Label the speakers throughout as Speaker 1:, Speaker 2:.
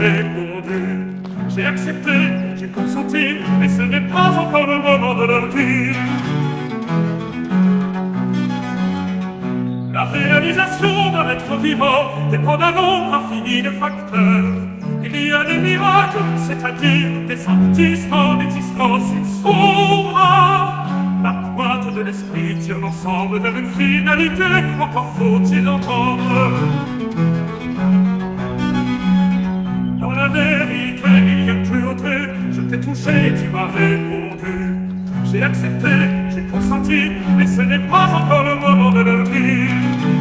Speaker 1: répondu. J'ai accepté, j'ai consenti, mais ce n'est pas encore le moment de leur dire. La réalisation d'un être vivant dépend d'un nombre infini de facteurs. Il y a des miracles, c'est-à-dire des sentissements d'existence souverains. La pointe de l'esprit tire l'ensemble vers une finalité, encore faut-il entendre. Dans la vérité, il y a cruauté, je t'ai touché, tu m'as répondu. J'ai accepté, j'ai consenti, mais ce n'est pas encore le moment de le dire.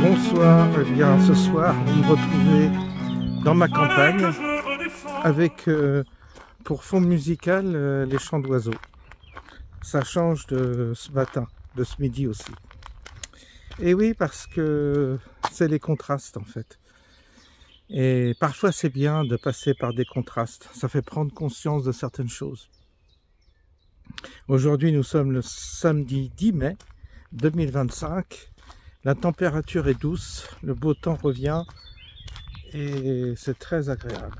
Speaker 2: Bonsoir, eh bien ce soir vous me retrouvez dans ma campagne avec pour fond musical les chants d'oiseaux. Ça change de ce matin, de ce midi aussi. Et oui, parce que c'est les contrastes en fait. Et parfois c'est bien de passer par des contrastes, ça fait prendre conscience de certaines choses. Aujourd'hui nous sommes le samedi 10 mai 2025, la température est douce, le beau temps revient et c'est très agréable.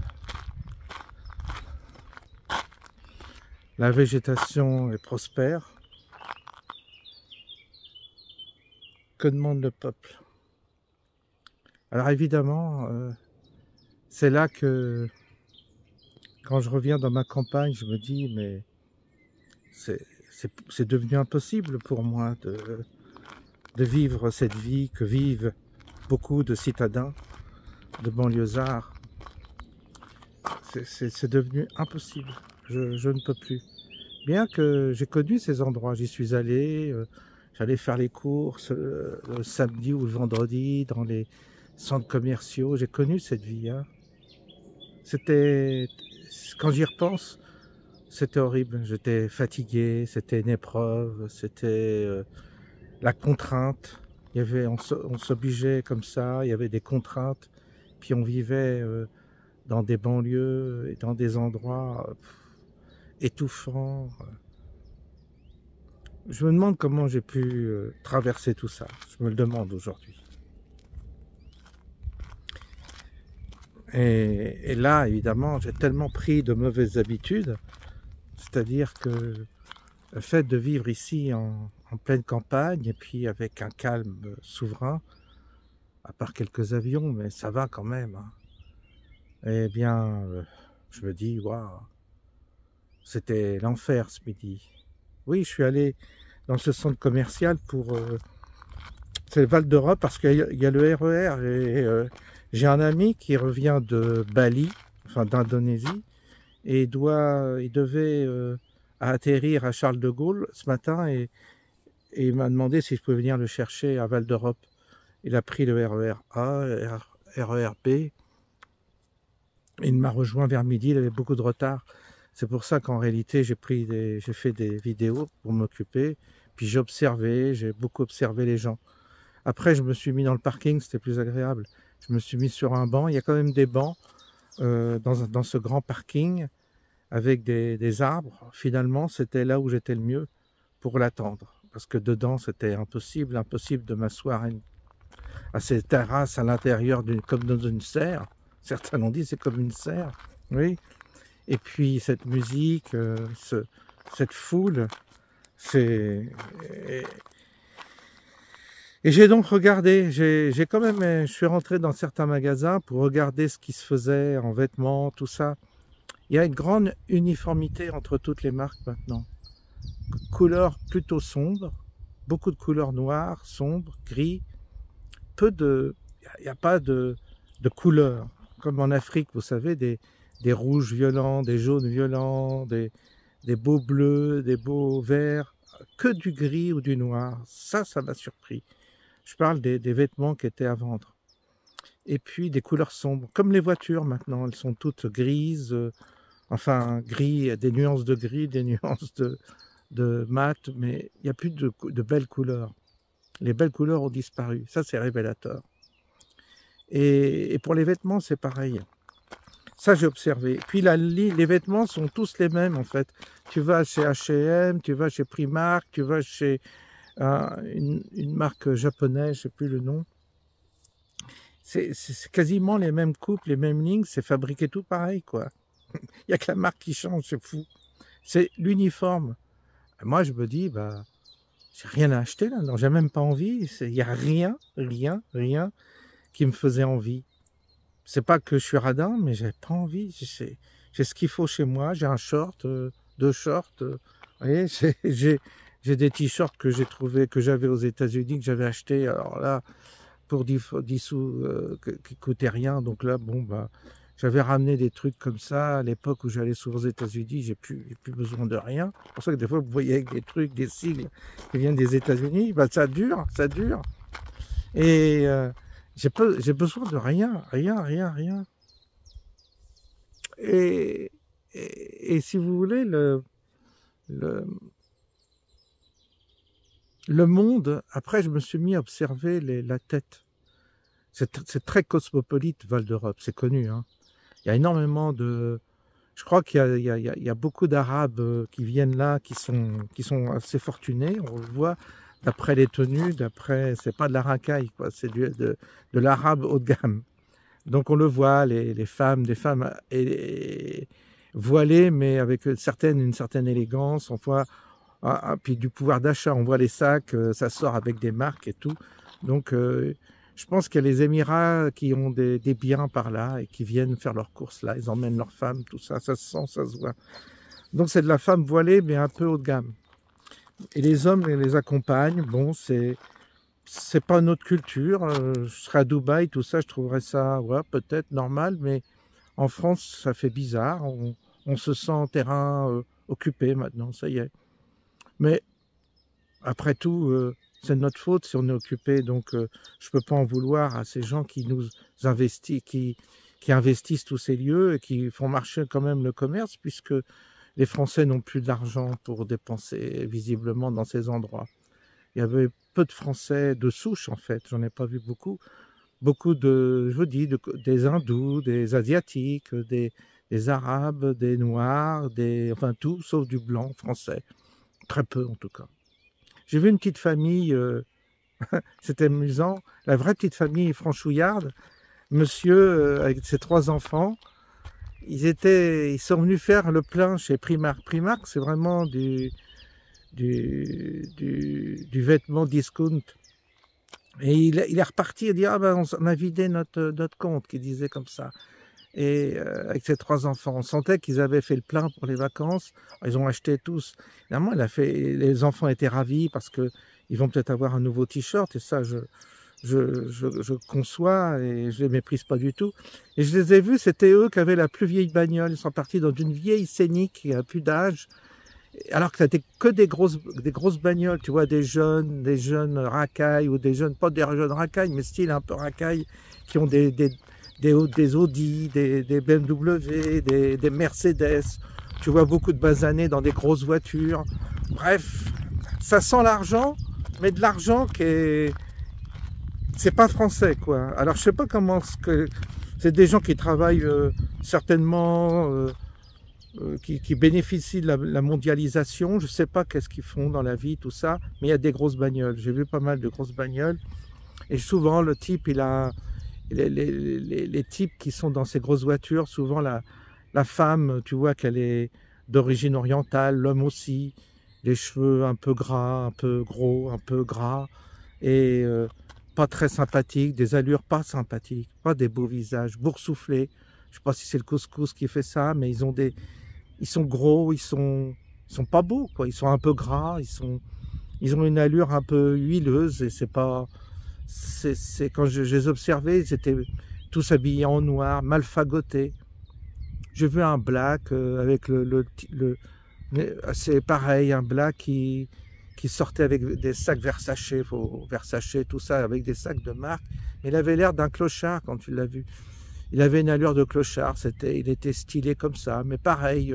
Speaker 2: La végétation est prospère. Que demande le peuple? Alors évidemment, c'est là que quand je reviens dans ma campagne, je me dis mais c'est devenu impossible pour moi de vivre cette vie que vivent beaucoup de citadins, de banlieusards. C'est devenu impossible. Je ne peux plus. Bien que j'ai connu ces endroits, j'y suis allé, j'allais faire les courses le samedi ou le vendredi dans les centres commerciaux, j'ai connu cette vie. Hein. C'était, quand j'y repense, c'était horrible. J'étais fatigué, c'était une épreuve, c'était la contrainte. Il y avait, on s'obligeait comme ça, il y avait des contraintes, puis on vivait dans des banlieues et dans des endroits étouffants. Je me demande comment j'ai pu traverser tout ça. Je me le demande aujourd'hui. Et là, évidemment, j'ai tellement pris de mauvaises habitudes, c'est-à-dire que le fait de vivre ici en pleine campagne, et puis avec un calme souverain, à part quelques avions, mais ça va quand même, hein. Eh bien, je me dis, waouh, c'était l'enfer ce midi. Oui, je suis allé dans ce centre commercial pour... c'est le Val d'Europe parce qu'il y a le RER et j'ai un ami qui revient de Bali, enfin d'Indonésie, et il devait atterrir à Charles de Gaulle ce matin et il m'a demandé si je pouvais venir le chercher à Val d'Europe. Il a pris le RER A, RER B. Il m'a rejoint vers midi, il avait beaucoup de retard. C'est pour ça qu'en réalité, j'ai fait des vidéos pour m'occuper. Puis j'ai beaucoup observé les gens. Après, je me suis mis dans le parking, c'était plus agréable. Je me suis mis sur un banc. Il y a quand même des bancs dans ce grand parking avec des arbres. Finalement, c'était là où j'étais le mieux pour l'attendre. Parce que dedans, c'était impossible de m'asseoir à ces terrasses à l'intérieur comme dans une serre. Certains l'ont dit, c'est comme une serre. Oui. Et puis cette musique, cette foule, et j'ai donc regardé, je suis rentré dans certains magasins pour regarder ce qui se faisait en vêtements, tout ça. Il y a une grande uniformité entre toutes les marques maintenant. Couleurs plutôt sombres, beaucoup de couleurs noires, sombres, gris, il n'y a pas de couleurs. Comme en Afrique, vous savez, des rouges violents, des jaunes violents, des beaux bleus, des beaux verts, que du gris ou du noir. Ça m'a surpris. Je parle des vêtements qui étaient à vendre. Et puis des couleurs sombres, comme les voitures maintenant, elles sont toutes grises, enfin gris, des nuances de gris, des nuances de mat, mais il n'y a plus de belles couleurs. Les belles couleurs ont disparu, ça c'est révélateur. Et pour les vêtements, c'est pareil. Ça, j'ai observé. Puis les vêtements sont tous les mêmes, en fait. Tu vas chez H&M, tu vas chez Primark, tu vas chez une marque japonaise, je ne sais plus le nom. c'est quasiment les mêmes coupes, les mêmes lignes, c'est fabriqué tout pareil, quoi. Il n'y a que la marque qui change, c'est fou. C'est l'uniforme. Moi, je me dis, bah, j'ai rien à acheter là, non, j'ai même pas envie. Il n'y a rien, rien, rien qui me faisait envie. C'est pas que je suis radin, mais j'ai pas envie. J'ai ce qu'il faut chez moi. J'ai un short, deux shorts. Vous voyez, j'ai des t-shirts que j'ai trouvé, que j'avais aux États-Unis, que j'avais acheté. Alors là, pour 10 sous, qui coûtaient rien. Donc là, bon, bah, j'avais ramené des trucs comme ça à l'époque où j'allais souvent aux États-Unis. J'ai plus besoin de rien. C'est pour ça que des fois, vous voyez avec des trucs, des sigles qui viennent des États-Unis, bah, ça dure, ça dure. Et j'ai besoin de rien, rien, rien, rien. Et si vous voulez, le monde, après je me suis mis à observer la tête. C'est très cosmopolite, Val d'Europe, c'est connu. Hein. Il y a énormément de... Je crois qu'il y a beaucoup d'Arabes qui viennent là, qui sont assez fortunés. On le voit d'après les tenues, d'après... C'est pas de la racaille, quoi. C'est de l'arabe haut de gamme. Donc on le voit, les femmes, des femmes voilées, mais avec une certaine élégance. On voit, puis du pouvoir d'achat, on voit les sacs, ça sort avec des marques et tout. Donc je pense qu'il y a les Émirats qui ont des biens par là et qui viennent faire leurs courses là. Ils emmènent leurs femmes, tout ça, ça se sent, ça se voit. Donc c'est de la femme voilée, mais un peu haut de gamme. Et les hommes les accompagnent. Bon, c'est pas notre culture. Je serais à Dubaï, tout ça, je trouverais ça, ouais, peut-être normal, mais en France, ça fait bizarre. On se sent en terrain occupé maintenant, ça y est. Mais après tout, c'est de notre faute si on est occupé, donc je peux pas en vouloir à ces gens qui nous investissent, qui investissent tous ces lieux et qui font marcher quand même le commerce, puisque les Français n'ont plus d'argent pour dépenser visiblement dans ces endroits. Il y avait peu de Français de souche, en fait, j'en ai pas vu beaucoup. Beaucoup de, je vous dis, des Hindous, des Asiatiques, des Arabes, des Noirs, enfin tout, sauf du blanc français. Très peu, en tout cas. J'ai vu une petite famille, c'était amusant, la vraie petite famille franchouillarde, monsieur avec ses 3 enfants, ils sont venus faire le plein chez Primark. Primark, c'est vraiment du vêtement discount. Et il est reparti et dit, ah ben on a vidé notre compte, qu'il disait comme ça. Et avec ses 3 enfants, on sentait qu'ils avaient fait le plein pour les vacances. Ils ont acheté tous. Évidemment, les enfants étaient ravis parce que ils vont peut-être avoir un nouveau t-shirt. Et ça, je conçois et je les méprise pas du tout. Et je les ai vus, c'était eux qui avaient la plus vieille bagnole. Ils sont partis dans une vieille Scénic qui a plus d'âge. Alors que c'était que des grosses bagnoles, tu vois, des jeunes racailles ou des jeunes, pas des jeunes racailles, mais style un peu racailles, qui ont des Audi, des BMW, des Mercedes. Tu vois beaucoup de basanés dans des grosses voitures. Bref, ça sent l'argent, mais de l'argent qui est... C'est pas français, quoi. Alors, je sais pas comment... C'est des gens qui travaillent certainement... qui bénéficient de la mondialisation. Je sais pas qu'est-ce qu'ils font dans la vie, tout ça. Mais il y a des grosses bagnoles. J'ai vu pas mal de grosses bagnoles. Et souvent, le type, il a... Les types qui sont dans ces grosses voitures, souvent la femme, tu vois qu'elle est d'origine orientale, l'homme aussi, les cheveux un peu gras, un peu gros, un peu gras, et pas très sympathiques, des allures pas sympathiques, pas des beaux visages, boursouflés. Je sais pas si c'est le couscous qui fait ça, mais ils sont gros, ils sont pas beaux, quoi. Ils sont un peu gras, ils ont une allure un peu huileuse, et c'est pas... quand je les observais, ils étaient tous habillés en noir, mal fagotés. J'ai vu un black avec c'est pareil, un black qui sortait avec des sacs Versace, tout ça, avec des sacs de marque. Mais il avait l'air d'un clochard quand tu l'as vu. Il avait une allure de clochard, il était stylé comme ça, mais pareil,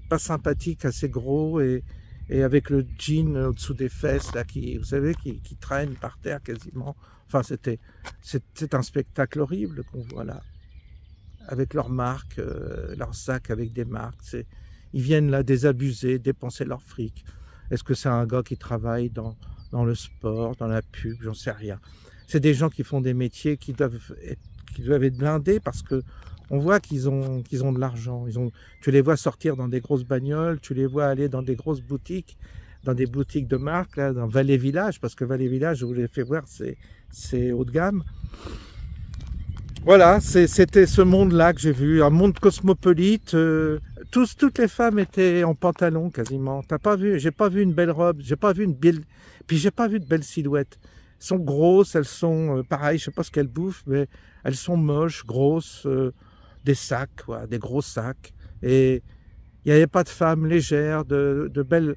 Speaker 2: pas sympathique, assez gros et avec le jean au-dessous des fesses, là, vous savez, qui traîne par terre quasiment. Enfin, c'est un spectacle horrible qu'on voit là. Avec leurs marques, leurs sacs avec des marques. Ils viennent là désabusés, dépenser leur fric. Est-ce que c'est un gars qui travaille dans le sport, dans la pub? J'en sais rien. C'est des gens qui font des métiers qui doivent être doivent être blindés parce que on voit qu'ils ont de l'argent. Tu les vois sortir dans des grosses bagnoles, tu les vois aller dans des grosses boutiques, dans des boutiques de marque, là, dans Vallée Village, parce que Vallée Village, je vous l'ai fait voir, c'est haut de gamme. Voilà, c'était ce monde-là que j'ai vu, un monde cosmopolite. Toutes les femmes étaient en pantalon quasiment. T'as pas vu, j'ai pas vu une belle robe, j'ai pas vu une belle, puis j'ai pas vu de belles silhouettes. Elles sont grosses, elles sont pareil, je sais pas ce qu'elles bouffent, mais elles sont moches, grosses, des sacs, quoi, des gros sacs. Et il n'y avait pas de femmes légères, de belles,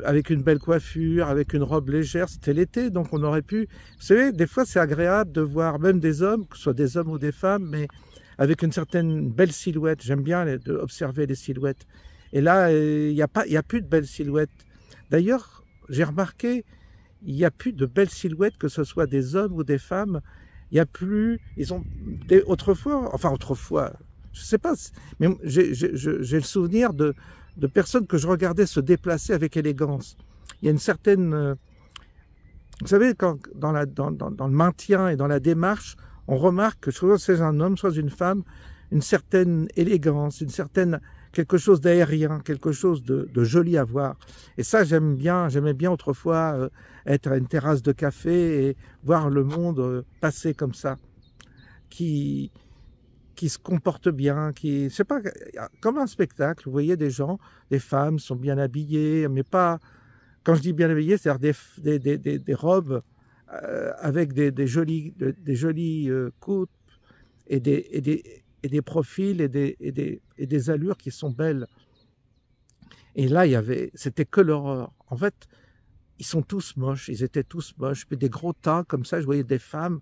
Speaker 2: avec une belle coiffure, avec une robe légère. C'était l'été, donc on aurait pu... Vous savez, des fois c'est agréable de voir même des hommes, que ce soit des hommes ou des femmes, mais avec une certaine belle silhouette. J'aime bien observer les silhouettes. Et là, il n'y a plus de belles silhouettes. D'ailleurs, j'ai remarqué, il n'y a plus de belles silhouettes, que ce soit des hommes ou des femmes. Il n'y a plus... Autrefois, je ne sais pas, mais j'ai le souvenir de personnes que je regardais se déplacer avec élégance. Il y a une certaine... vous savez, quand, dans le maintien et dans la démarche, on remarque que soit c'est un homme, soit une femme, une certaine élégance, quelque chose d'aérien, quelque chose de joli à voir. Et ça, j'aimais bien autrefois être à une terrasse de café et voir le monde passer comme ça, qui se comporte bien, je sais pas, comme un spectacle. Vous voyez des gens, des femmes sont bien habillées, mais pas, quand je dis bien habillées, c'est-à-dire des robes avec des jolies coupes et des profils et des allures qui sont belles. Et là, c'était que l'horreur. En fait, ils sont tous moches, ils étaient tous moches, puis des gros tas comme ça. Je voyais des femmes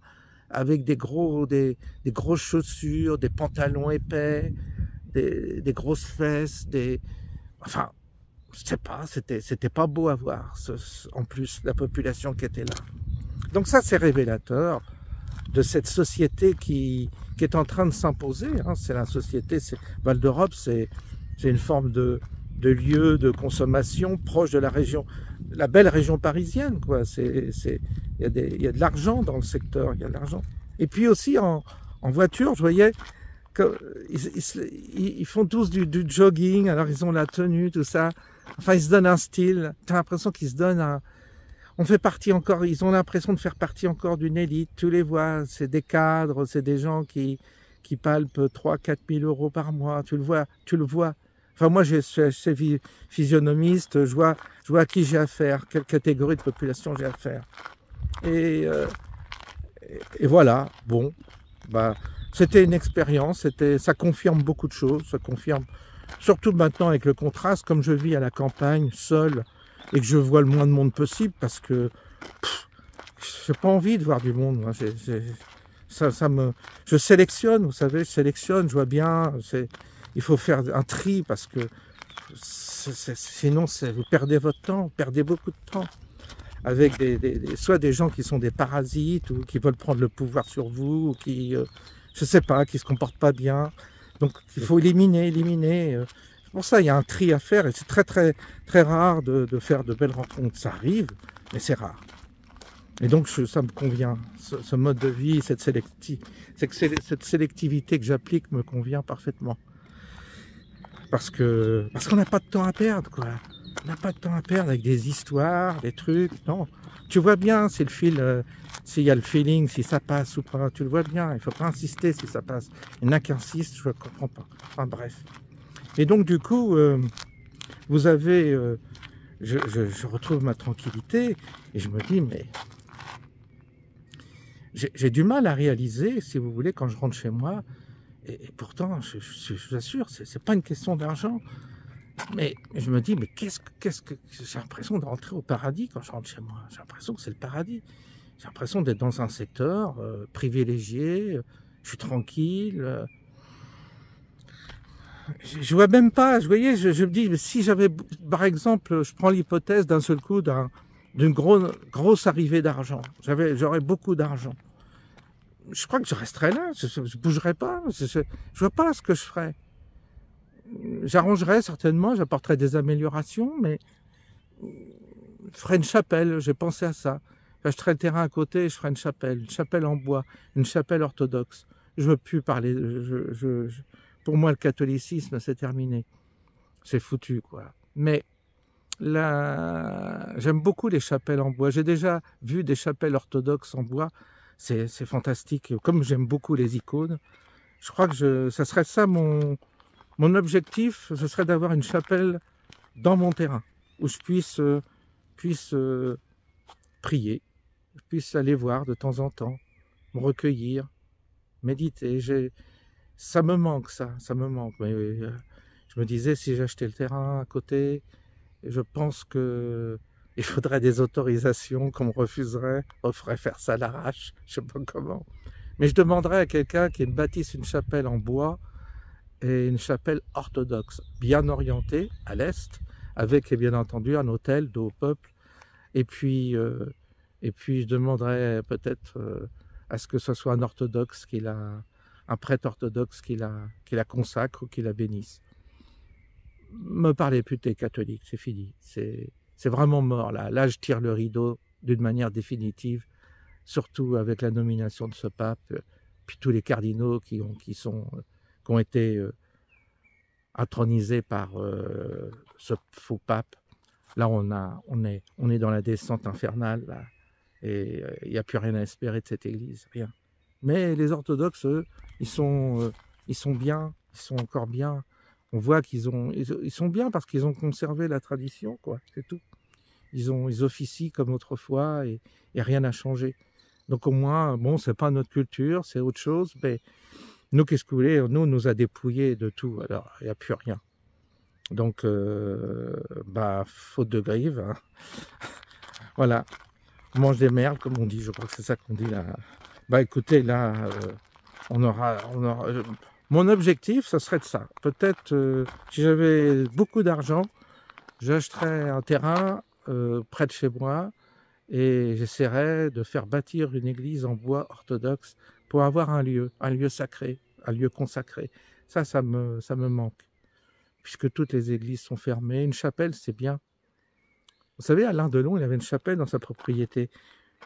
Speaker 2: avec des grosses chaussures, des pantalons épais, des grosses fesses, enfin, je sais pas, c'était pas beau à voir, en plus, la population qui était là. Donc ça, c'est révélateur de cette société qui est en train de s'imposer. Hein. C'est la société, Val d'Europe, c'est une forme de lieu de consommation proche de la belle région parisienne, quoi. Il y a de l'argent dans le secteur, il y a de l'argent. Et puis aussi en voiture, je voyais qu'ils font tous du jogging, alors ils ont la tenue, tout ça. Enfin, ils se donnent un style. T'as l'impression qu'ils se donnent ils ont l'impression de faire partie encore d'une élite. Tu les vois, c'est des cadres, c'est des gens qui palpent 3-4 000 euros par mois. Tu le vois. Enfin, moi, je suis physionomiste, je vois à qui j'ai affaire, quelle catégorie de population j'ai affaire. Et voilà, bon, bah, c'était une expérience, ça confirme beaucoup de choses, ça confirme, surtout maintenant avec le contraste, comme je vis à la campagne, seul, et que je vois le moins de monde possible, parce que j'ai pas envie de voir du monde, moi. Je sélectionne, vous savez, je vois bien, il faut faire un tri, parce que sinon vous perdez votre temps, vous perdez beaucoup de temps, avec soit des gens qui sont des parasites, ou qui veulent prendre le pouvoir sur vous, ou qui, je sais pas, qui se comportent pas bien. Donc il faut éliminer. Pour ça, il y a un tri à faire, et c'est très très très rare de faire de belles rencontres. Ça arrive, mais c'est rare. Et donc ça me convient, ce mode de vie, cette sélectivité que j'applique me convient parfaitement. Parce qu'on n'a pas de temps à perdre, quoi. On n'a pas de temps à perdre avec des histoires, des trucs. Non, tu vois bien si s'il y a le feeling, si ça passe ou pas. Tu le vois bien. Il ne faut pas insister si ça passe. Il y en a qui insistent, je ne comprends pas. Enfin bref. Et donc du coup, vous avez, je retrouve ma tranquillité et je me dis, mais j'ai du mal à réaliser, si vous voulez, quand je rentre chez moi. Et pourtant, je vous assure, c'est pas une question d'argent. Mais je me dis, mais qu'est-ce que j'ai l'impression de rentrer au paradis quand je rentre chez moi. J'ai l'impression que c'est le paradis. J'ai l'impression d'être dans un secteur privilégié. Je suis tranquille. Je vois même pas. Vous voyez, je me dis, mais si j'avais, par exemple, je prends l'hypothèse d'un seul coup d'une grosse arrivée d'argent. J'aurais beaucoup d'argent. Je crois que je resterais là. Je ne bougerais pas. Je vois pas ce que je ferais. J'arrangerais certainement, j'apporterais des améliorations, mais je ferais une chapelle, j'ai pensé à ça. J'achèterais le terrain à côté et je ferais une chapelle en bois, une chapelle orthodoxe. je veux plus parler. Pour moi, le catholicisme, c'est terminé. C'est foutu, quoi. Mais là, j'aime beaucoup les chapelles en bois. J'ai déjà vu des chapelles orthodoxes en bois. C'est fantastique. Comme j'aime beaucoup les icônes, je crois que ça serait ça mon objectif, ce serait d'avoir une chapelle dans mon terrain, où je puisse prier, je puisse aller voir de temps en temps, me recueillir, méditer. Ça me manque, ça me manque. Mais, je me disais, si j'achetais le terrain à côté, je pense que il faudrait des autorisations qu'on me refuserait, on ferait faire ça à l'arrache, je sais pas comment. Mais je demanderais à quelqu'un qui me bâtisse une chapelle en bois, et une chapelle orthodoxe, bien orientée à l'est, avec bien entendu un autel dos au peuple. Et puis je demanderais peut-être à ce que ce soit un orthodoxe, un prêtre orthodoxe qui la consacre ou qui la bénisse. Me parlez plus des catholiques, c'est fini. C'est vraiment mort là. Là, je tire le rideau d'une manière définitive, surtout avec la nomination de ce pape, puis tous les cardinaux qui ont été intronisés par ce faux pape. Là, on est dans la descente infernale, là, et il n'y a plus rien à espérer de cette église, rien. Mais les orthodoxes, eux, ils sont bien, ils sont encore bien. On voit ils sont bien parce qu'ils ont conservé la tradition, quoi, c'est tout. Ils officient comme autrefois et rien n'a changé. Donc au moins, bon, c'est pas notre culture, c'est autre chose, mais nous, qu'est-ce que vous voulez, nous, on nous a dépouillés de tout, alors il n'y a plus rien. Donc, faute de grive, hein. Voilà, on mange des merdes, comme on dit, je crois que c'est ça qu'on dit là. Bah écoutez, là, mon objectif, ça serait de ça. Peut-être, si j'avais beaucoup d'argent, j'achèterais un terrain près de chez moi, et j'essaierai de faire bâtir une église en bois orthodoxe pour avoir un lieu sacré, un lieu consacré. Ça me manque. Puisque toutes les églises sont fermées, une chapelle, c'est bien. Vous savez, Alain Delon, il avait une chapelle dans sa propriété.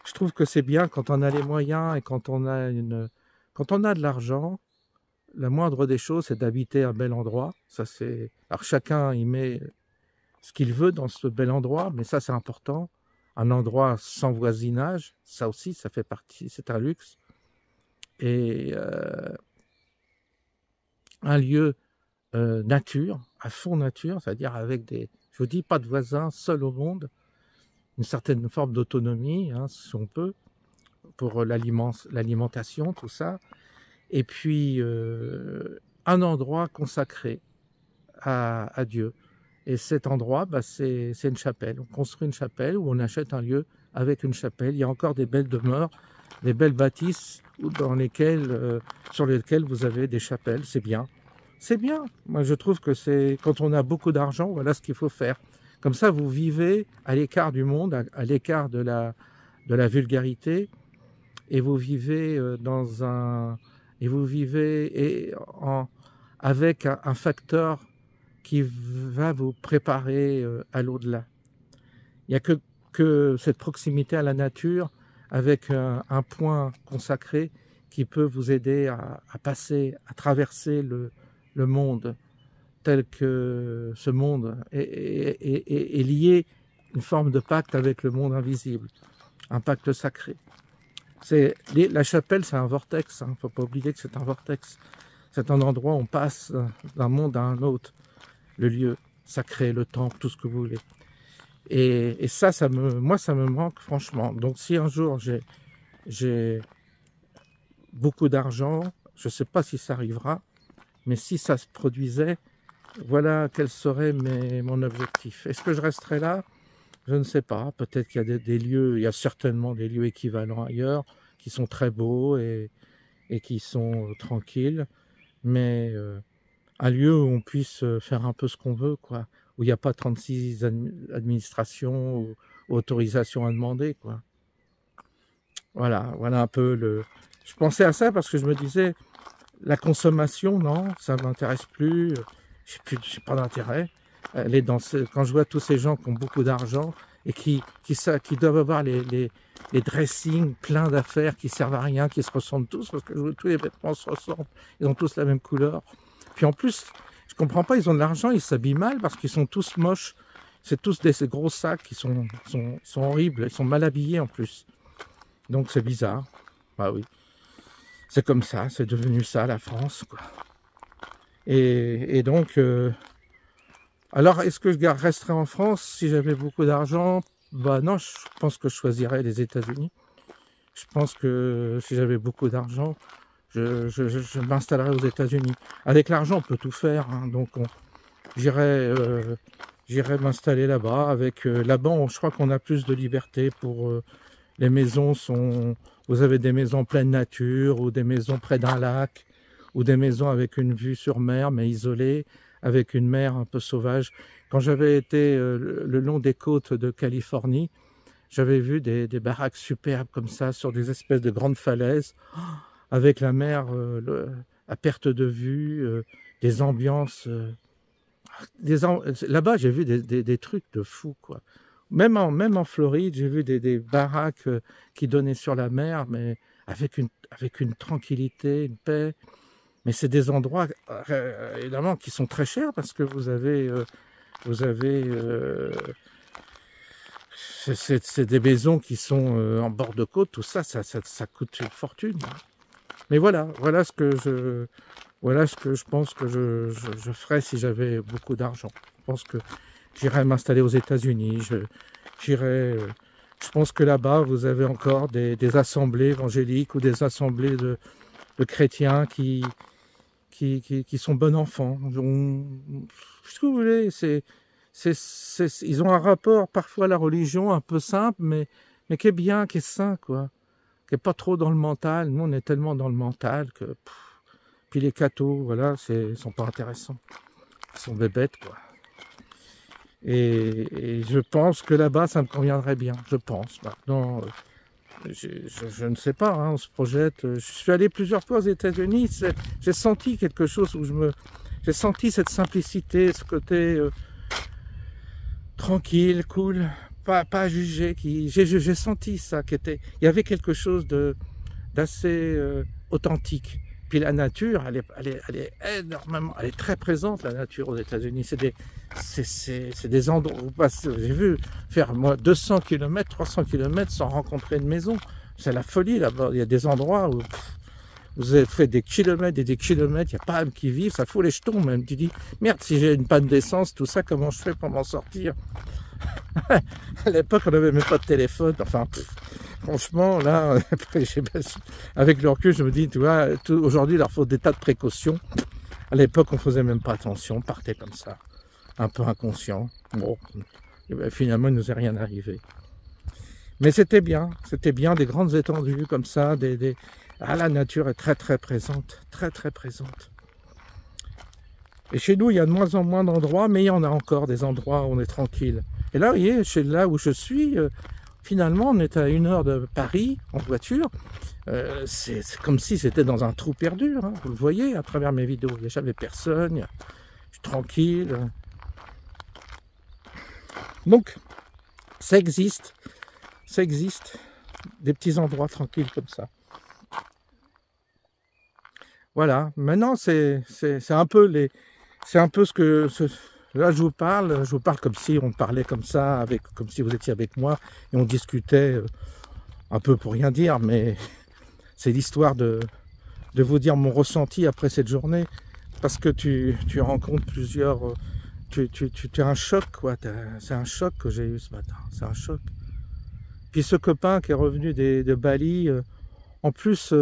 Speaker 2: Je trouve que c'est bien quand on a les moyens et quand on a de l'argent. La moindre des choses, c'est d'habiter un bel endroit. Alors chacun y met ce qu'il veut dans ce bel endroit, mais ça, c'est important. Un endroit sans voisinage, ça aussi, ça fait partie, c'est un luxe. Et un lieu nature, à fond nature, c'est-à-dire avec je vous dis, pas de voisins, seul au monde, une certaine forme d'autonomie, hein, si on peut, pour l'alimentation, tout ça. Et puis, un endroit consacré à Dieu. Et cet endroit, c'est une chapelle. On construit une chapelle ou on achète un lieu avec une chapelle. Il y a encore des belles demeures, des belles bâtisses sur lesquelles vous avez des chapelles. C'est bien. C'est bien. Moi, je trouve que quand on a beaucoup d'argent, voilà ce qu'il faut faire. Comme ça, vous vivez à l'écart du monde, à l'écart de la vulgarité, et vous vivez avec un facteur qui va vous préparer à l'au-delà. Il n'y a que cette proximité à la nature, avec un point consacré qui peut vous aider à traverser le monde, tel que ce monde est lié, une forme de pacte avec le monde invisible, un pacte sacré. La chapelle, c'est un vortex, il ne faut pas oublier que c'est un vortex. C'est un endroit où on passe d'un monde à un autre, le lieu sacré, le temple, tout ce que vous voulez. Et ça me manque franchement. Donc si un jour j'ai beaucoup d'argent, je ne sais pas si ça arrivera, mais si ça se produisait, voilà quel serait mon objectif. Est-ce que je resterai là? Je ne sais pas. Peut-être qu'il y a des lieux, il y a certainement des lieux équivalents ailleurs, qui sont très beaux et qui sont tranquilles, mais un lieu où on puisse faire un peu ce qu'on veut, quoi, où il n'y a pas 36 administrations ou autorisations à demander, quoi. Voilà un peu Je pensais à ça parce que je me disais, la consommation, non, ça ne m'intéresse plus, j'ai pas d'intérêt. Quand je vois tous ces gens qui ont beaucoup d'argent et qui doivent avoir les dressings pleins d'affaires qui servent à rien, qui se ressemblent tous, parce que tous les vêtements se ressemblent, ils ont tous la même couleur. Puis en plus, je comprends pas, ils ont de l'argent, ils s'habillent mal parce qu'ils sont tous moches. C'est tous ces gros sacs qui sont horribles, ils sont mal habillés en plus. Donc c'est bizarre. Bah oui. C'est comme ça, c'est devenu ça la France, quoi. Et donc, alors est-ce que je resterais en France si j'avais beaucoup d'argent? Bah non, je pense que je choisirais les États-Unis. Je pense que si j'avais beaucoup d'argent, je m'installerais aux États-Unis. Avec l'argent, on peut tout faire, hein, donc j'irais m'installer là-bas. Là-bas, je crois qu'on a plus de liberté pour les maisons sont. Vous avez des maisons en pleine nature ou des maisons près d'un lac ou des maisons avec une vue sur mer mais isolées, avec une mer un peu sauvage. Quand j'avais été le long des côtes de Californie, j'avais vu des baraques superbes comme ça sur des espèces de grandes falaises avec la mer à perte de vue, des ambiances. Là-bas, j'ai vu des trucs de fou, quoi. Même en Floride, j'ai vu des baraques qui donnaient sur la mer, mais avec une tranquillité, une paix. Mais c'est des endroits, évidemment, qui sont très chers parce que c'est des maisons qui sont en bord de côte, tout ça, ça coûte une fortune. Mais voilà ce que je pense que je ferais si j'avais beaucoup d'argent. Je pense que j'irais m'installer aux États-Unis. Je pense que là-bas, vous avez encore des assemblées évangéliques ou des assemblées de chrétiens qui sont bons enfants. Ce que vous voulez, ils ont un rapport parfois à la religion un peu simple, mais qui est bien, qui est sain, quoi. Qui n'est pas trop dans le mental. Nous, on est tellement dans le mental que... Puis les cathos, voilà, ils sont pas intéressants. Ils sont des bêtes, quoi. Et je pense que là-bas, ça me conviendrait bien. Je pense. Maintenant, je ne sais pas, hein, on se projette. Je suis allé plusieurs fois aux États-Unis. J'ai senti quelque chose où j'ai senti cette simplicité, ce côté tranquille, cool, pas jugé. J'ai senti ça, il y avait quelque chose d'assez authentique. Puis la nature, elle est énormément, elle est très présente, la nature aux États-Unis. C'est des endroits, j'ai vu faire moi 200 km, 300 km sans rencontrer une maison. C'est la folie là-bas. Il y a des endroits où vous avez fait des kilomètres et des kilomètres, il n'y a pas âme qui vivent, ça fout les jetons même. Tu dis, merde, si j'ai une panne d'essence, tout ça, comment je fais pour m'en sortir? À l'époque, on n'avait même pas de téléphone. Enfin, franchement, là, avec le recul, je me dis, tu vois, aujourd'hui, il leur faut des tas de précautions. À l'époque, on faisait même pas attention, on partait comme ça, un peu inconscient. Bon, et ben, finalement, il ne nous est rien arrivé. Mais c'était bien, des grandes étendues comme ça. La nature est très, très présente, très, très présente. Et chez nous, il y a de moins en moins d'endroits, mais il y en a encore des endroits où on est tranquille. Et là, vous voyez, là où je suis, finalement, on est à 1 heure de Paris, en voiture. C'est comme si c'était dans un trou perdu, hein. Vous le voyez à travers mes vidéos. Il n'y a jamais personne, je suis tranquille. Donc, ça existe, des petits endroits tranquilles comme ça. Voilà, maintenant, c'est un peu ce que... Là, je vous parle comme si on parlait comme ça, comme si vous étiez avec moi, et on discutait un peu pour rien dire, mais c'est l'histoire de vous dire mon ressenti après cette journée, parce que tu rencontres plusieurs... Tu as un choc, quoi. C'est un choc que j'ai eu ce matin, c'est un choc. Puis ce copain qui est revenu de Bali, en plus...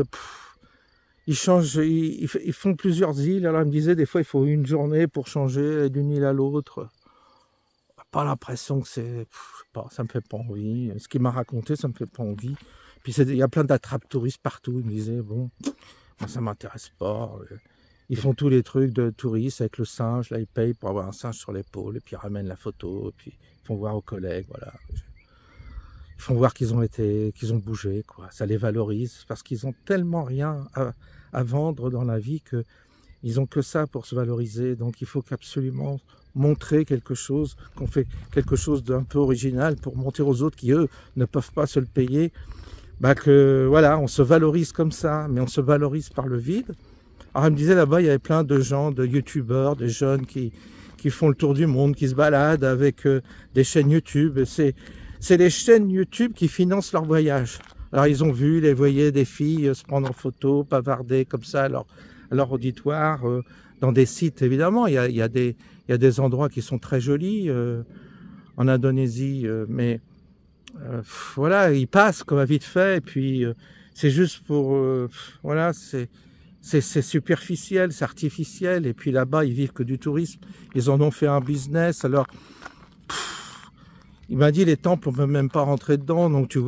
Speaker 2: ils font plusieurs îles. Alors il me disait des fois il faut une journée pour changer d'une île à l'autre. Pas l'impression que ça me fait pas envie. Ce qu'il m'a raconté, ça me fait pas envie. Puis il y a plein d'attrapes touristes partout. Il me disait bon, moi ça m'intéresse pas. Ils font tous les trucs de touristes avec le singe. Là ils payent pour avoir un singe sur l'épaule et puis ils ramènent la photo et puis ils font voir aux collègues. Voilà. Ils font voir qu'ils ont bougé, quoi. Ça les valorise parce qu'ils ont tellement rien à vendre dans la vie qu'ils n'ont que ça pour se valoriser. Donc il faut qu'absolument montrer quelque chose, qu'on fait quelque chose d'un peu original pour montrer aux autres qui, eux, ne peuvent pas se le payer, bah que voilà, on se valorise comme ça, mais on se valorise par le vide. Alors, elle me disait là-bas, il y avait plein de gens, de youtubeurs, des jeunes qui font le tour du monde, qui se baladent avec des chaînes YouTube. C'est les chaînes YouTube qui financent leur voyage. Alors, ils ont vu, ils voyaient des filles se prendre en photo, bavarder comme ça à leur auditoire, dans des sites, évidemment. Il y a des endroits qui sont très jolis en Indonésie, mais voilà, ils passent comme à vite fait, et puis c'est juste pour... voilà, c'est superficiel, c'est artificiel, et puis là-bas, ils vivent que du tourisme. Ils en ont fait un business, alors... il m'a dit, les temples, on ne peut même pas rentrer dedans, donc tu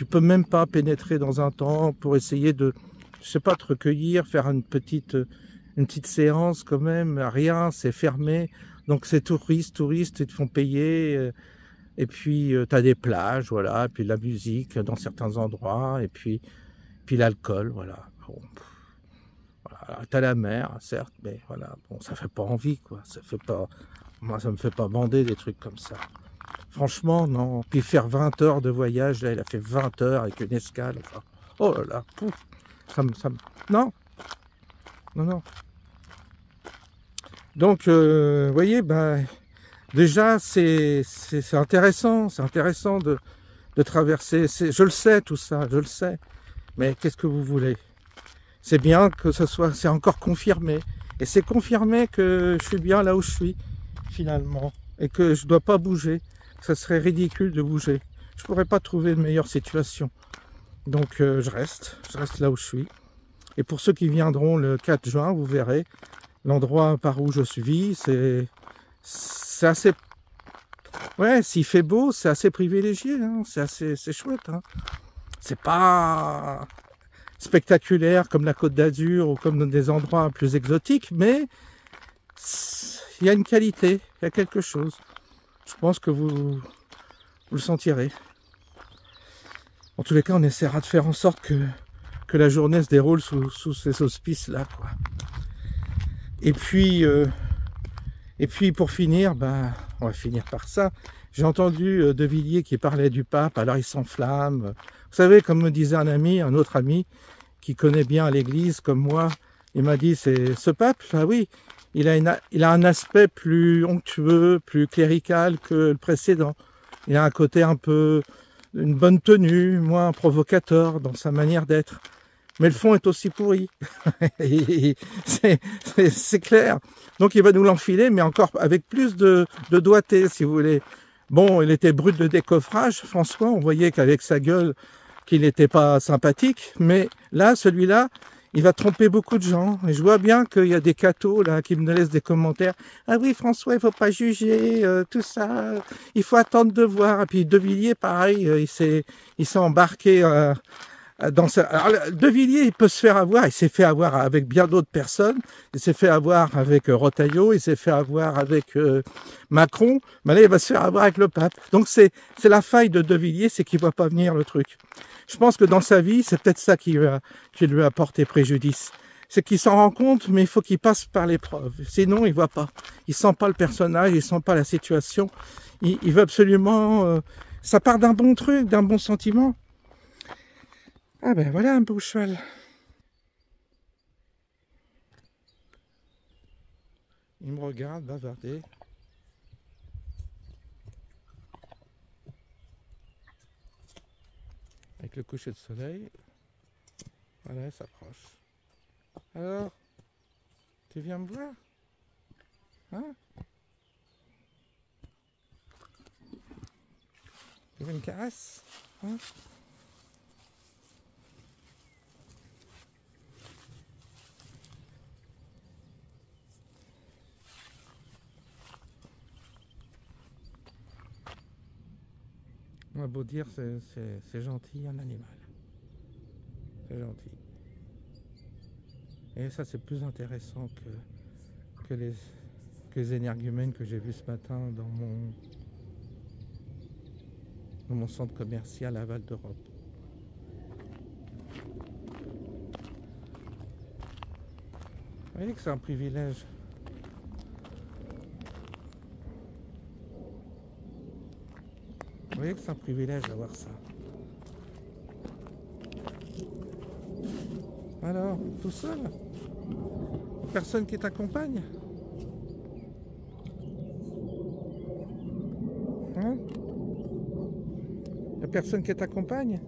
Speaker 2: peux même pas pénétrer dans un temple pour essayer de, je sais pas, te recueillir, faire une petite séance quand même, rien, c'est fermé. Donc c'est touristes, ils te font payer, et puis tu as des plages, voilà, et puis de la musique dans certains endroits, et puis l'alcool, voilà. Bon. Voilà, t'as la mer, certes, mais voilà, bon, ça fait pas envie, quoi. Moi, ça me fait pas bander des trucs comme ça. Franchement, non. Puis faire 20 heures de voyage, là, il a fait 20 heures avec une escale. Enfin, oh là là, pouf, non, non. Donc, vous voyez, ben, déjà, c'est intéressant de traverser. Je le sais, tout ça, je le sais. Mais qu'est-ce que vous voulez? C'est bien que c'est encore confirmé. Et c'est confirmé que je suis bien là où je suis, finalement. Et que je ne dois pas bouger. Ça serait ridicule de bouger. Je ne pourrais pas trouver une meilleure situation. Donc je reste là où je suis. Et pour ceux qui viendront le 4 juin, vous verrez, l'endroit par où je vis, c'est assez... Ouais, s'il fait beau, c'est assez privilégié. Hein. C'est chouette. Hein. C'est pas spectaculaire comme la Côte d'Azur ou comme dans des endroits plus exotiques, mais il y a une qualité, il y a quelque chose. Je pense que vous le sentirez. En tous les cas, on essaiera de faire en sorte que la journée se déroule sous ces auspices-là, quoi. Et puis pour finir, ben, on va finir par ça. J'ai entendu De Villiers qui parlait du pape, alors il s'enflamme. Vous savez, comme me disait un autre ami, qui connaît bien l'église comme moi, il m'a dit, c'est ce pape, ah oui, il a un aspect plus onctueux, plus clérical que le précédent. Il a un côté un peu, une bonne tenue, moins provocateur dans sa manière d'être. Mais le fond est aussi pourri. C'est clair. Donc il va nous l'enfiler, mais encore avec plus de doigté, si vous voulez. Bon, il était brut de décoffrage, François, on voyait qu'avec sa gueule, qu'il n'était pas sympathique, mais là, celui-là, il va tromper beaucoup de gens. Et je vois bien qu'il y a des cathos là qui me laissent des commentaires. Ah oui, François, il faut pas juger, tout ça. Il faut attendre de voir. Et puis De Villiers, pareil, il s'est embarqué dans ça. Alors, De Villiers, il peut se faire avoir. Il s'est fait avoir avec bien d'autres personnes. Il s'est fait avoir avec Retailleau. Il s'est fait avoir avec Macron. Mais là, il va se faire avoir avec le pape. Donc c'est la faille de Villiers, c'est qu'il ne voit pas venir le truc. Je pense que dans sa vie, c'est peut-être ça qui lui a porté préjudice. C'est qu'il s'en rend compte, mais il faut qu'il passe par l'épreuve. Sinon, il voit pas. Il sent pas le personnage, il sent pas la situation. Il veut absolument... ça part d'un bon truc, d'un bon sentiment. Ah ben voilà un beau cheval. Il me regarde bavarder. Avec le coucher de soleil. Voilà, il s'approche. Alors, tu viens me voir? Hein? Tu veux une caresse? Hein? On a beau dire, c'est gentil, un animal. C'est gentil. Et ça, c'est plus intéressant que les énergumènes que j'ai vus ce matin dans mon centre commercial à Val d'Europe. Vous voyez que c'est un privilège. Vous voyez que c'est un privilège d'avoir ça. Alors, tout seul? Personne qui t'accompagne? Hein? Y a personne qui t'accompagne?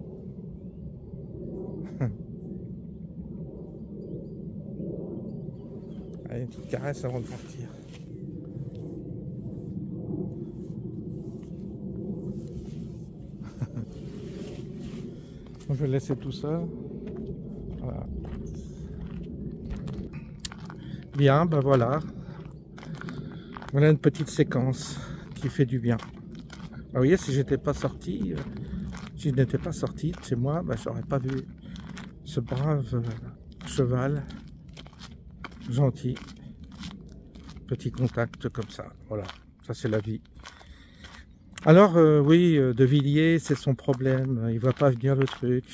Speaker 2: Allez, une petite caresse avant de partir. Je vais le laisser tout seul. Voilà. Bien, ben voilà. Voilà une petite séquence qui fait du bien. Vous voyez, si j'étais pas sorti, si je n'étais pas sorti de chez moi, ben, j'aurais pas vu ce brave cheval gentil. Petit contact comme ça. Voilà, ça c'est la vie. Alors oui, De Villiers, c'est son problème. Il voit pas venir le truc.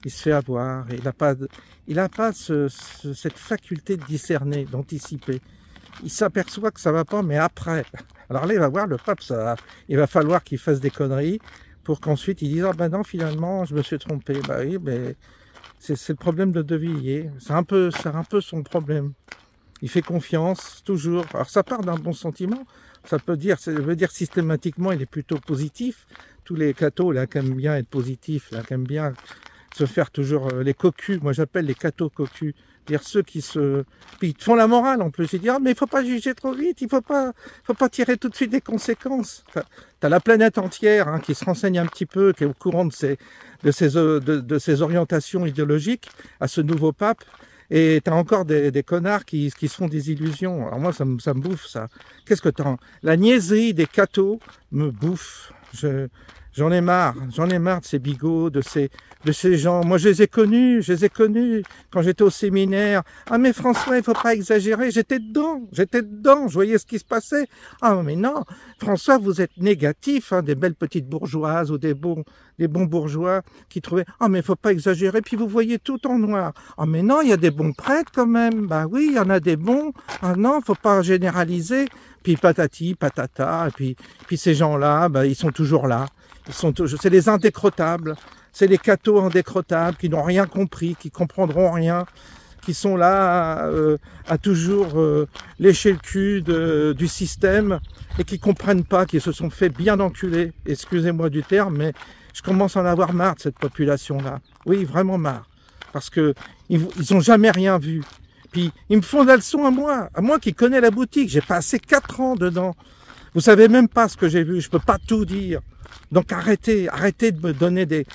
Speaker 2: Il se fait avoir. Il n'a pas cette faculté de discerner, d'anticiper. Il s'aperçoit que ça va pas, mais après. Alors là, il va voir le pape. Il va falloir qu'il fasse des conneries pour qu'ensuite il dise ah ben non, finalement, je me suis trompé. Bah oui, mais c'est le problème de Villiers. C'est un peu son problème. Il fait confiance toujours. Alors ça part d'un bon sentiment. Ça veut dire systématiquement, il est plutôt positif. Tous les cathos là qui aiment bien être positifs, là qui aiment bien se faire toujours les cocus. Moi j'appelle les cathos cocus. C'est-à-dire ceux qui puis ils font la morale en plus. Ils disent ah, mais il faut pas juger trop vite, il faut pas tirer tout de suite des conséquences. T'as la planète entière hein, qui se renseigne un petit peu, qui est au courant de ses orientations idéologiques à ce nouveau pape. Et t'as encore des connards qui se font des illusions. Alors moi, ça me bouffe, ça. Qu'est-ce que t'as? La niaiserie des cathos me bouffe. J'en ai marre de ces bigots, de ces gens. Moi, je les ai connus quand j'étais au séminaire. Ah, mais François, il faut pas exagérer. J'étais dedans, je voyais ce qui se passait. Ah, mais non, François, vous êtes négatif, hein, des belles petites bourgeoises ou des bons bourgeois qui trouvaient, ah, mais il faut pas exagérer. Puis vous voyez tout en noir. Ah, mais non, il y a des bons prêtres quand même. Bah oui, il y en a des bons. Ah non, faut pas généraliser. Puis patati, patata. Et puis ces gens-là, bah, ils sont toujours là. C'est les indécrottables, c'est les cathos indécrottables qui n'ont rien compris, qui comprendront rien, qui sont là à toujours lécher le cul du système et qui comprennent pas, qui se sont fait bien enculer. Excusez-moi du terme, mais je commence à en avoir marre de cette population-là. Oui, vraiment marre, parce que ils ont jamais rien vu. Puis ils me font la leçon à moi qui connais la boutique. J'ai passé 4 ans dedans. Vous savez même pas ce que j'ai vu. Je peux pas tout dire. Donc arrêtez de me donner de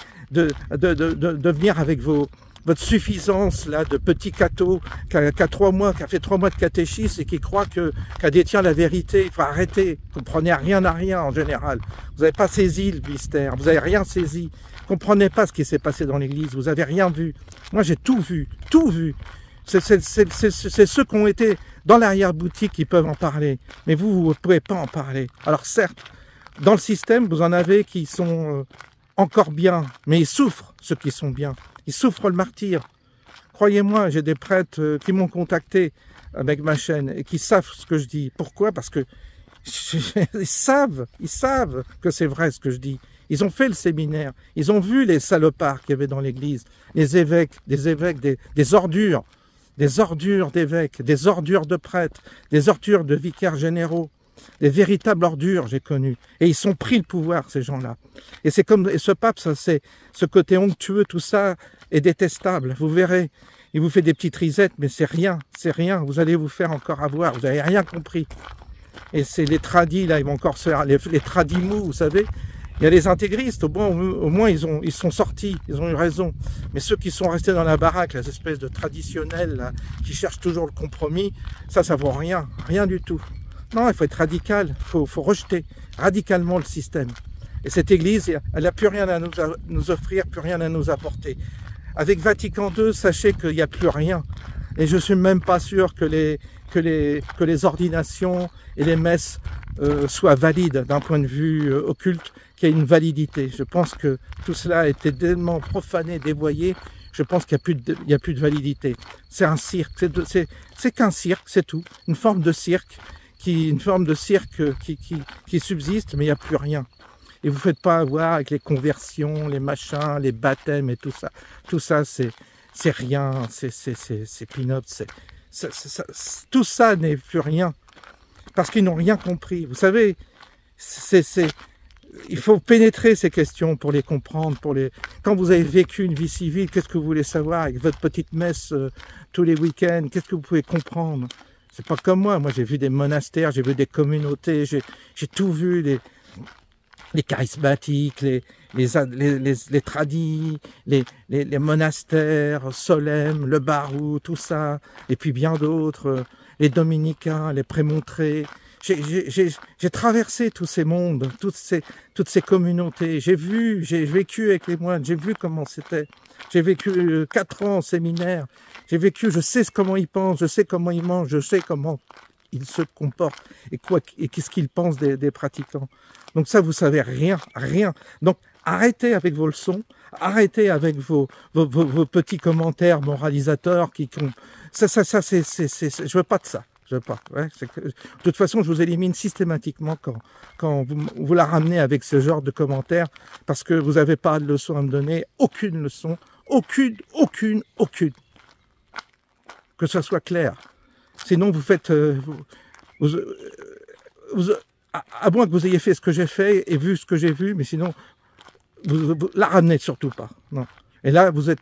Speaker 2: venir avec votre suffisance là de petit cathos qui a fait 3 mois de catéchisme et qui croit qu'elle détient la vérité. Il faut arrêter. Vous comprenez rien à rien en général. Vous n'avez pas saisi le mystère. Vous n'avez rien saisi. Vous comprenez pas ce qui s'est passé dans l'église. Vous avez rien vu. Moi j'ai tout vu. Tout vu. C'est ceux qui ont été dans l'arrière-boutique qui peuvent en parler. Mais vous ne pouvez pas en parler. Alors certes, dans le système, vous en avez qui sont encore bien, mais ils souffrent, ceux qui sont bien. Ils souffrent le martyre. Croyez-moi, j'ai des prêtres qui m'ont contacté avec ma chaîne et qui savent ce que je dis. Pourquoi? Parce que ils savent que c'est vrai ce que je dis. Ils ont fait le séminaire, ils ont vu les salopards qu'il y avait dans l'église, les évêques, des ordures d'évêques, des ordures de prêtres, des ordures de vicaires généraux. Des véritables ordures, j'ai connu. Et ils sont pris le pouvoir, ces gens-là. Et c'est comme, et ce pape, ça, c'est ce côté onctueux, tout ça est détestable. Vous verrez, il vous fait des petites risettes, mais c'est rien. Vous allez vous faire encore avoir. Vous n'avez rien compris. Et c'est les tradis, là, ils vont encore se faire, les tradis mous, vous savez. Il y a les intégristes, au moins ils sont sortis, ils ont eu raison. Mais ceux qui sont restés dans la baraque, les espèces de traditionnels, là, qui cherchent toujours le compromis, ça vaut rien du tout. Non, il faut être radical, il faut rejeter radicalement le système. Et cette église, elle n'a plus rien à nous offrir, plus rien à nous apporter. Avec Vatican II, sachez qu'il n'y a plus rien. Et je ne suis même pas sûr que les ordinations et les messes soient valides d'un point de vue occulte, qu'il y ait une validité. Je pense que tout cela a été tellement profané, dévoyé, je pense qu'il n'y a plus de validité. C'est un cirque, c'est qu'un cirque, c'est tout. Une forme de cirque qui subsiste, mais il n'y a plus rien. Et vous ne faites pas avoir avec les conversions, les machins, les baptêmes et tout ça. Tout ça, c'est rien, c'est peanuts. Tout ça n'est plus rien. Parce qu'ils n'ont rien compris. Vous savez, il faut pénétrer ces questions pour les comprendre. Quand vous avez vécu une vie civile, qu'est-ce que vous voulez savoir avec votre petite messe tous les week-ends? Qu'est-ce que vous pouvez comprendre? C'est pas comme moi. Moi, j'ai vu des monastères, j'ai vu des communautés, j'ai tout vu, les charismatiques, les tradis, les monastères, Solesmes, le Barou, tout ça, et puis bien d'autres, les dominicains, les prémontrés. J'ai traversé tous ces mondes, toutes ces communautés. J'ai vécu avec les moines, j'ai vu comment c'était. J'ai vécu 4 ans en séminaire. J'ai vécu, je sais comment ils pensent, je sais comment ils mangent, je sais comment ils se comportent et qu'est-ce qu'ils pensent des pratiquants. Donc ça, vous savez rien. Donc arrêtez avec vos leçons, arrêtez avec vos petits commentaires moralisateurs je veux pas de ça. De toute façon, je vous élimine systématiquement quand vous la ramenez avec ce genre de commentaires, parce que vous n'avez pas de leçon à me donner, aucune leçon, aucune. Que ça soit clair. Sinon, vous faites... à moins que vous ayez fait ce que j'ai fait et vu ce que j'ai vu, mais sinon, vous la ramenez surtout pas. Non. Et là, vous êtes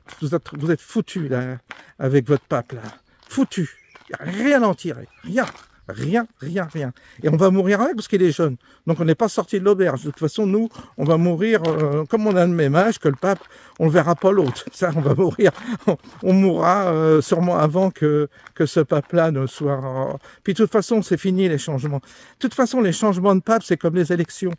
Speaker 2: foutu là, avec votre pape, là. Foutu. Il n'y a rien à en tirer. Rien. Et on va mourir avec parce qu'il est jeune. Donc on n'est pas sorti de l'auberge. De toute façon, nous, on va mourir comme on a le même âge que le pape. On ne verra pas l'autre. Ça, on va mourir. On mourra sûrement avant que ce pape-là ne soit... Puis de toute façon, c'est fini les changements. De toute façon, les changements de pape, c'est comme les élections.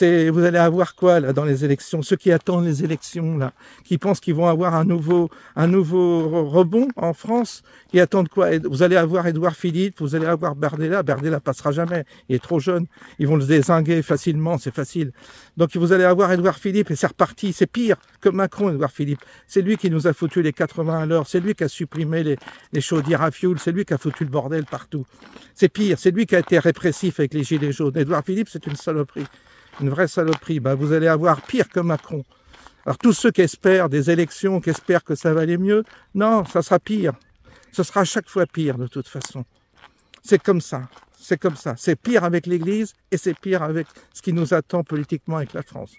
Speaker 2: Vous allez avoir quoi là dans les élections? Ceux qui attendent les élections là, qui pensent qu'ils vont avoir un nouveau rebond en France, qui attendent quoi? Vous allez avoir Édouard Philippe, vous allez avoir Bardella. Bardella passera jamais, il est trop jeune. Ils vont le dézinguer facilement, c'est facile. Donc vous allez avoir Édouard Philippe et c'est reparti. C'est pire que Macron, Édouard Philippe. C'est lui qui nous a foutu les 80 à l'heure. C'est lui qui a supprimé les chaudières à fioul. C'est lui qui a foutu le bordel partout. C'est pire. C'est lui qui a été répressif avec les gilets jaunes. Édouard Philippe, c'est une saloperie. Une vraie saloperie. Vous allez avoir pire que Macron. Alors tous ceux qui espèrent des élections, qui espèrent que ça va aller mieux, non, ça sera pire. Ce sera à chaque fois pire de toute façon. C'est comme ça. C'est pire avec l'Église et c'est pire avec ce qui nous attend politiquement avec la France.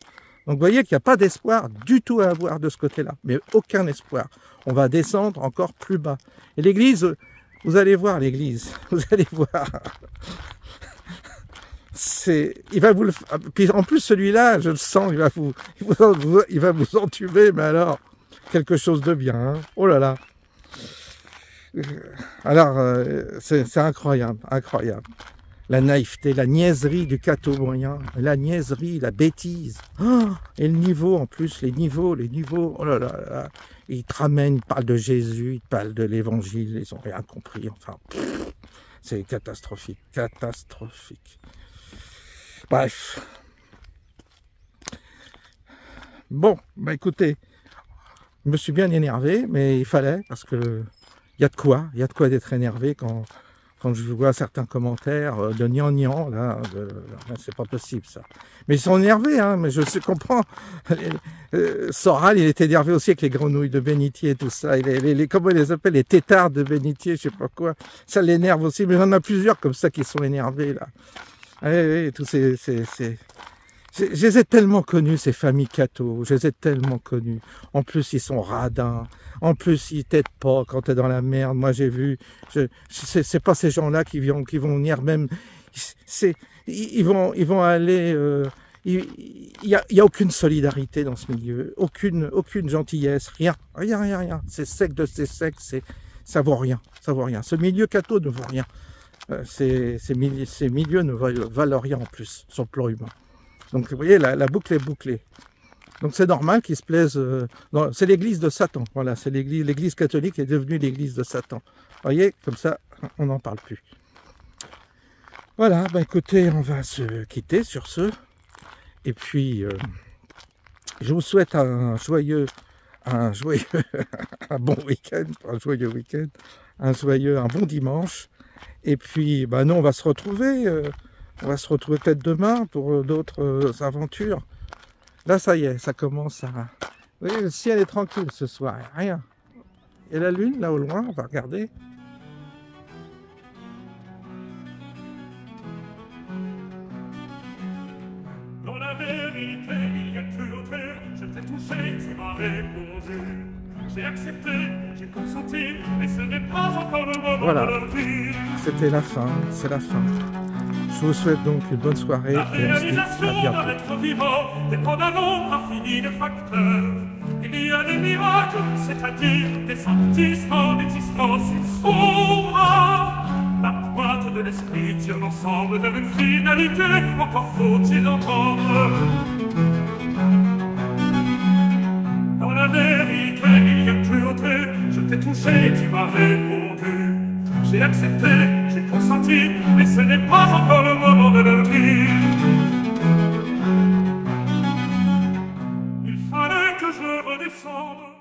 Speaker 2: Donc vous voyez qu'il n'y a pas d'espoir du tout à avoir de ce côté-là. Mais aucun espoir. On va descendre encore plus bas. Et l'Église, vous allez voir l'Église. Vous allez voir... il va vous le... Puis en plus celui-là, je le sens, il va vous entuber, mais alors quelque chose de bien. Hein. Oh là là. Alors c'est incroyable. La naïveté, la niaiserie du catho moyen, la niaiserie, la bêtise. Oh, et le niveau en plus, les niveaux. Oh là là là. Ils te ramènent, ils parlent de Jésus, ils parlent de l'Évangile, ils n'ont rien compris. Enfin, c'est catastrophique. Bref. Bon, écoutez, je me suis bien énervé, mais il fallait, parce que il y a de quoi d'être énervé quand je vois certains commentaires de gnangnan, là, c'est pas possible ça. Mais ils sont énervés, hein, mais je comprends. Soral, il est énervé aussi avec les grenouilles de bénitier et tout ça. Comment il les appelle, les têtards de bénitier, je sais pas quoi. Ça l'énerve aussi, mais il y en a plusieurs comme ça qui sont énervés, là. Oui, tous je les ai tellement connus, ces familles catho, je les ai tellement connus. En plus, ils sont radins. En plus, ils t'aident pas quand t'es dans la merde. Moi, j'ai vu, c'est pas ces gens-là qui vont venir même, ils vont aller, il y a aucune solidarité dans ce milieu, aucune gentillesse, rien. C'est sec de ces secs, ça vaut rien. Ce milieu catho ne vaut rien. Ces milieux ne valent rien en plus sur le plan humain. Donc vous voyez, la boucle est bouclée. Donc c'est normal qu'ils se plaisent... c'est l'église de Satan, voilà, c'est l'église catholique est devenue l'église de Satan. Vous voyez, comme ça, on n'en parle plus. Voilà, écoutez, on va se quitter sur ce. Et puis, je vous souhaite un bon week-end, un joyeux week-end, un bon dimanche. Et puis, nous, on va se retrouver peut-être demain pour d'autres aventures. Là, ça y est, ça commence à... Vous voyez, le ciel est tranquille ce soir, rien. Et la lune, là au loin, on va regarder.
Speaker 1: Dans la vérité, il y a toujours peu, je t'ai touché, tu m'as répondu. J'ai accepté, j'ai consenti, mais ce n'est pas encore le moment
Speaker 2: Voilà.
Speaker 1: de le dire.
Speaker 2: C'était la fin, c'est la fin. Je vous souhaite donc une bonne soirée
Speaker 1: La
Speaker 2: et on se dit à
Speaker 1: réalisation d'un
Speaker 2: bientôt.
Speaker 1: être vivant dépend d'un nombre infini de facteurs. Il y a des miracles, c'est-à-dire des aboutissements d'existence. Ils sont rares. La pointe de l'esprit tire l'ensemble vers une finalité. Encore faut-il entendre. Dans la vérité, il y a cruauté. Je t'ai touché, tu m'as répondu. J'ai accepté, j'ai consenti, mais ce n'est pas encore le moment de le dire. Il fallait que je redescende.